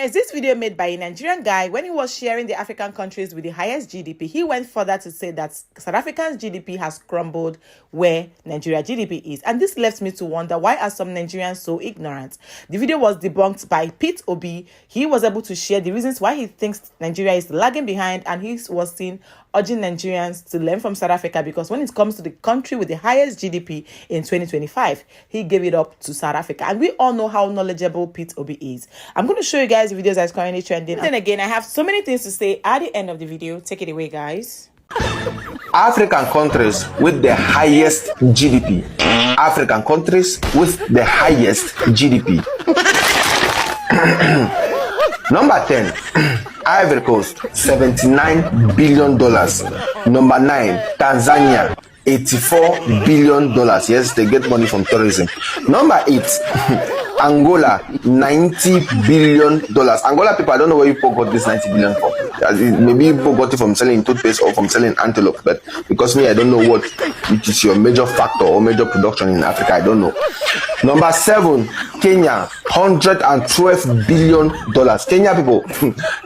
Guys, this video made by a Nigerian guy when he was sharing the African countries with the highest GDP. He went further to say that South Africa's GDP has crumbled where Nigeria GDP is. And this left me to wonder, why are some Nigerians so ignorant? The video was debunked by Pete Obi. He was able to share the reasons why he thinks Nigeria is lagging behind, and he was seen urging Nigerians to learn from South Africa, because when it comes to the country with the highest GDP in 2025, he gave it up to South Africa. And we all know how knowledgeable Pete Obi is. I'm going to show you guys the videos that's currently trending. And then again, I have so many things to say at the end of the video. Take it away, guys. African countries with the highest GDP. African countries with the highest GDP. Number 10, Ivory Coast, $79 billion. Number 9, Tanzania, $84 billion. Yes, they get money from tourism. Number 8, Angola, $90 billion. Angola people, I don't know where people got this $90 billion from. Maybe people got it from selling toothpaste or from selling antelope, but because me, I don't know what which is your major factor or major production in Africa. I don't know. Number 7, Kenya, $112 billion. Kenya people,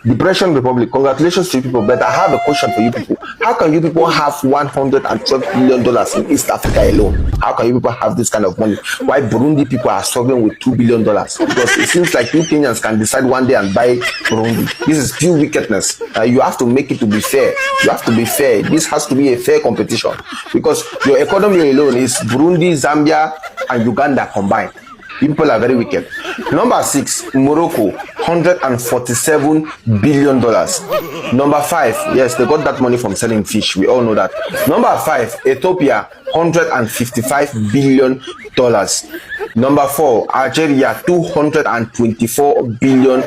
Depression Republic, congratulations to you people, but I have a question for you people. How can you people have $112 billion in East Africa alone? How can you people have this kind of money? Why Burundi people are struggling with $2 billion? Because it seems like you Kenyans can decide one day and buy Burundi. This is pure wickedness. You have to make it to be fair. You have to be fair. This has to be a fair competition, because your economy alone is Burundi, Zambia, and Uganda combined. People are very wicked. Number 6, Morocco, $147 billion. Number 5, yes, they got that money from selling fish. We all know that. Number 5, Ethiopia, $155 billion. Number 4, Algeria, $224 billion.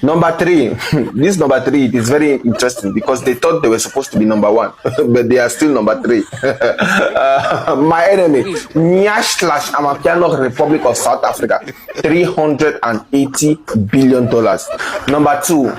Number 3, this number 3 is very interesting because they thought they were supposed to be number 1, but they are still number 3. My enemy, Amapiano Republic of South Africa, $380 billion. Number 2,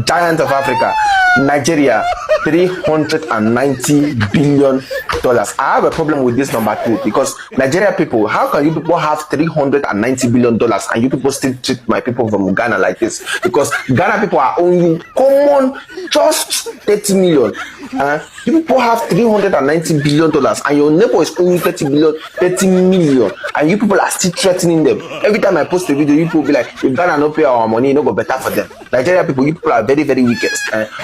Giant of Africa, Nigeria, $390 billion. I have a problem with this number 2 because Nigeria people, how can you people have $390 billion and you people still treat my people from Ghana like this? Because Ghana people are only common just 30 million. You people have $390 billion and your neighbor is only 30 million, and you people are still threatening them. Every time I post a video, you people be like, if Ghana not pay our money, it no go better for them. Nigeria people, you people are very, very wicked.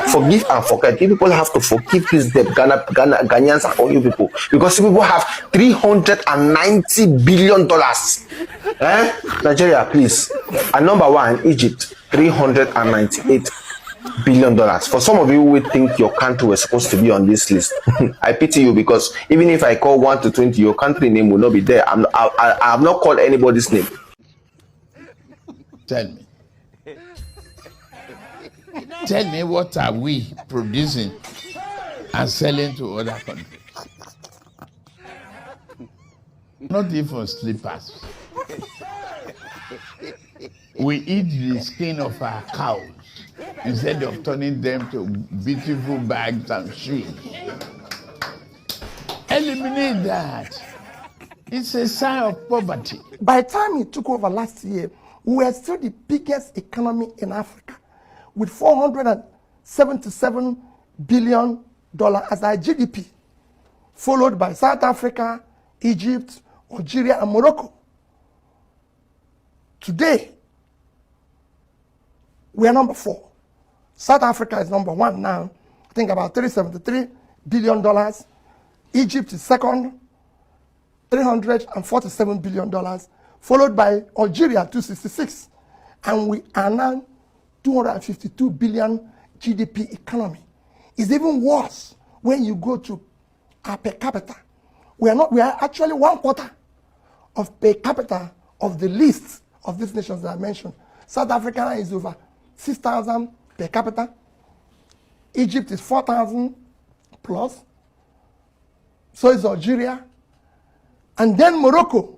Forgive and forget. You people have to forgive this debt. Ghanaians and all you people, because you people have $390 billion. Nigeria, please. And number 1, Egypt, $398 billion. For some of you who think your country was supposed to be on this list, I pity you, because even if I call 1 to 20, your country name will not be there. I have not called anybody's name. Tell me, what are we producing and selling to other countries? Not even slippers. We eat the skin of our cows instead of turning them to beautiful bags and shoes. Eliminate that. It's a sign of poverty. By the time he took over last year, we were still the biggest economy in Africa, with $477 billion as our GDP, followed by South Africa, Egypt, Algeria, and Morocco. Today, we are number 4. South Africa is number 1 now, I think about $373 billion. Egypt is second, $347 billion, followed by Algeria, $266. And we are now $252 billion GDP economy. It's even worse when you go to our per capita. We are actually 1/4 of per capita of the list of these nations that I mentioned. South Africa is over 6,000 per capita. Egypt is 4,000 plus. So is Algeria. And then Morocco,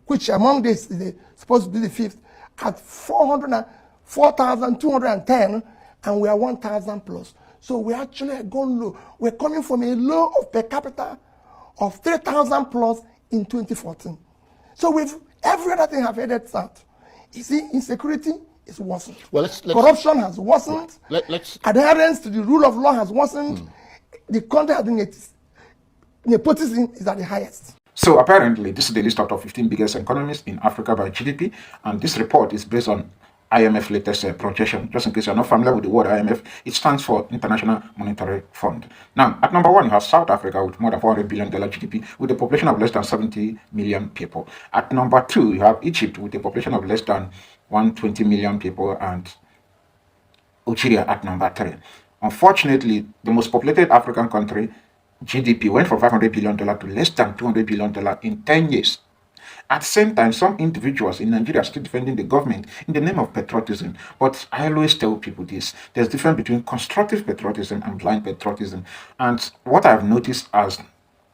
which among this is supposed to be the 5th, at 4,210, and we are 1,000 plus. So we actually gone low. We're coming from a low of per capita of 3,000 plus in 2014. So with every other thing have headed south. You see, insecurity is worsened. Well, let's Corruption has worsened. let's Adherence to the rule of law has worsened. The country has been nepotism is at the highest. So apparently, this is the list of top 15 biggest economies in Africa by GDP, and this report is based on IMF latest projection. Just in case you're not familiar with the word IMF, it stands for International Monetary Fund. Now, at number one, you have South Africa with more than $400 billion GDP with a population of less than 70 million people. At number two, you have Egypt with a population of less than 120 million people, and Algeria at number three. Unfortunately, the most populated African country, GDP, went from $500 billion to less than $200 billion in 10 years. At the same time, some individuals in Nigeria are still defending the government in the name of patriotism. But I always tell people this. There's a difference between constructive patriotism and blind patriotism. And what I've noticed as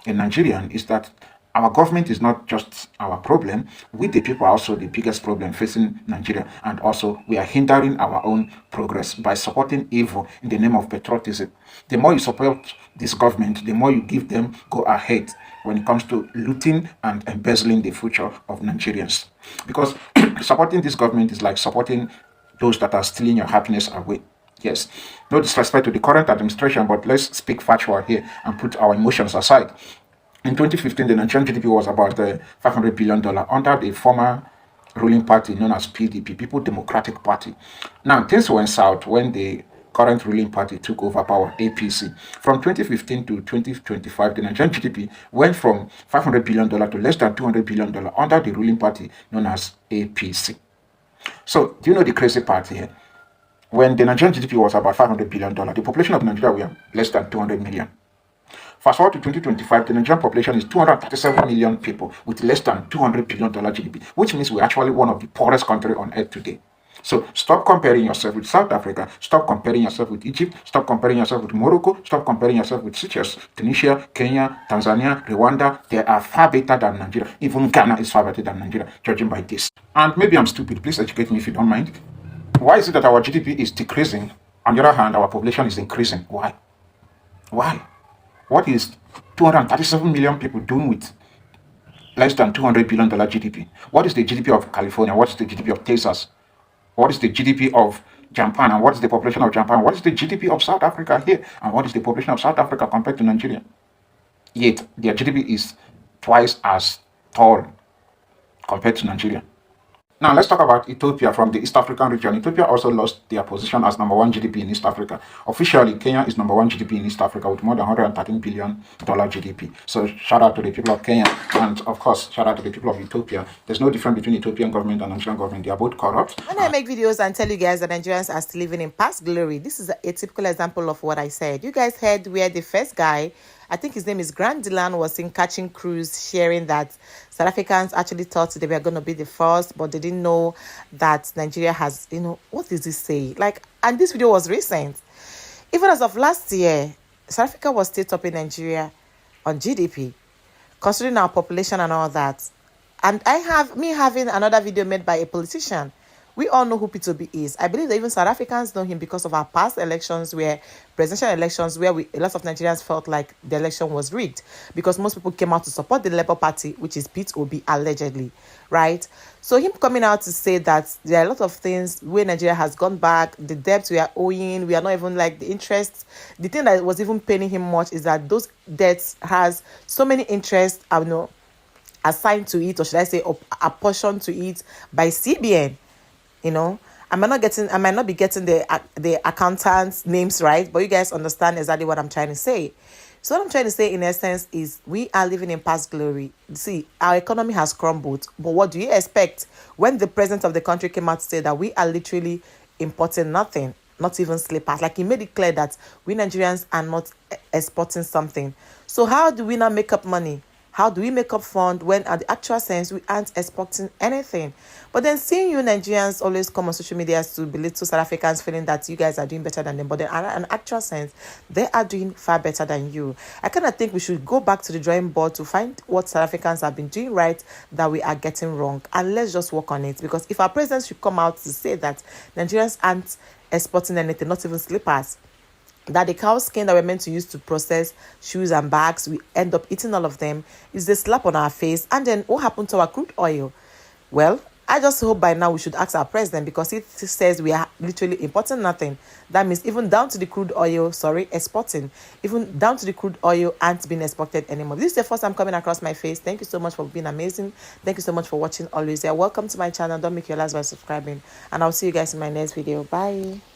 a Nigerian is that our government is not just our problem. We, the people, are also the biggest problem facing Nigeria. And also, we are hindering our own progress by supporting evil in the name of patriotism. The more you support this government, the more you give them go ahead when it comes to looting and embezzling the future of Nigerians. Because supporting this government is like supporting those that are stealing your happiness away. Yes, no disrespect to the current administration, but let's speak factual here and put our emotions aside. In 2015, the Nigerian GDP was about $500 billion under the former ruling party known as PDP, People Democratic Party. Now, things went south when the current ruling party took over power, APC. From 2015 to 2025, the Nigerian GDP went from $500 billion to less than $200 billion under the ruling party known as APC. So, do you know the crazy part here? When the Nigerian GDP was about $500 billion, the population of Nigeria were less than 200 million. Fast forward to 2025, the Nigerian population is 237 million people with less than $200 billion GDP, which means we're actually one of the poorest countries on earth today. So stop comparing yourself with South Africa, stop comparing yourself with Egypt, stop comparing yourself with Morocco, stop comparing yourself with Seychelles, Tunisia, Kenya, Tanzania, Rwanda. They are far better than Nigeria. Even Ghana is far better than Nigeria, judging by this. And maybe I'm stupid, please educate me if you don't mind. Why is it that our GDP is decreasing? On the other hand, our population is increasing. Why? Why? What is 237 million people doing with less than $200 billion GDP? What is the GDP of California? What is the GDP of Texas? What is the GDP of Japan? And what is the population of Japan? What is the GDP of South Africa here? And what is the population of South Africa compared to Nigeria? Yet, their GDP is twice as tall compared to Nigeria. Now, let's talk about Ethiopia from the East African region. Ethiopia also lost their position as number one GDP in East Africa. Officially, Kenya is number one GDP in East Africa with more than $113 billion GDP. So, shout out to the people of Kenya. And, of course, shout out to the people of Ethiopia. There's no difference between Ethiopian government and Nigerian government. They are both corrupt. When I make videos and tell you guys that Nigerians are still living in past glory, this is a typical example of what I said. You guys heard where the first guy, I think his name is Grant Dylan, was in Catching Cruise, sharing that South Africans actually thought they were going to be the first, but they didn't know that Nigeria has, what does this say? And this video was recent. Even as of last year, South Africa was still topping Nigeria on GDP, considering our population and all that. And having another video made by a politician. We all know who P2B is. I believe that even South Africans know him because of our past elections, presidential elections, where a lot of Nigerians felt like the election was rigged because most people came out to support the Labour Party, which is P2B allegedly, right? So him coming out to say that there are a lot of things where Nigeria has gone back, the debts we are owing, we are not even the interest. The thing that was even paining him much is that those debts has so many interests, assigned to it, or should I say apportioned to it by CBN. I might not be getting the accountants' names right, but you guys understand exactly what I'm trying to say. So what I'm trying to say in essence is we are living in past glory. See, our economy has crumbled, but what do you expect when the president of the country came out to say that we are literally importing nothing, not even slippers? He made it clear that we Nigerians are not exporting something. So how do we now make up money? How do we make up fund when at the actual sense we aren't exporting anything? But then seeing you Nigerians always come on social media to belittle South Africans, feeling that you guys are doing better than them, but then in an actual sense, they are doing far better than you. I kind of think we should go back to the drawing board to find what South Africans have been doing right that we are getting wrong, and let's just work on it. Because if our president should come out to say that Nigerians aren't exporting anything, not even slippers, that the cow skin that we're meant to use to process shoes and bags, we end up eating all of them, is a slap on our face. And then what happened to our crude oil? Well, I just hope by now we should ask our president, because it says we are literally importing nothing. That means even down to the crude oil, exporting, even down to the crude oil aren't being exported anymore. This is the first time coming across my face. Thank you so much for being amazing. Thank you so much for watching always. Welcome to my channel. Don't make your last by subscribing, and I'll see you guys in my next video. Bye.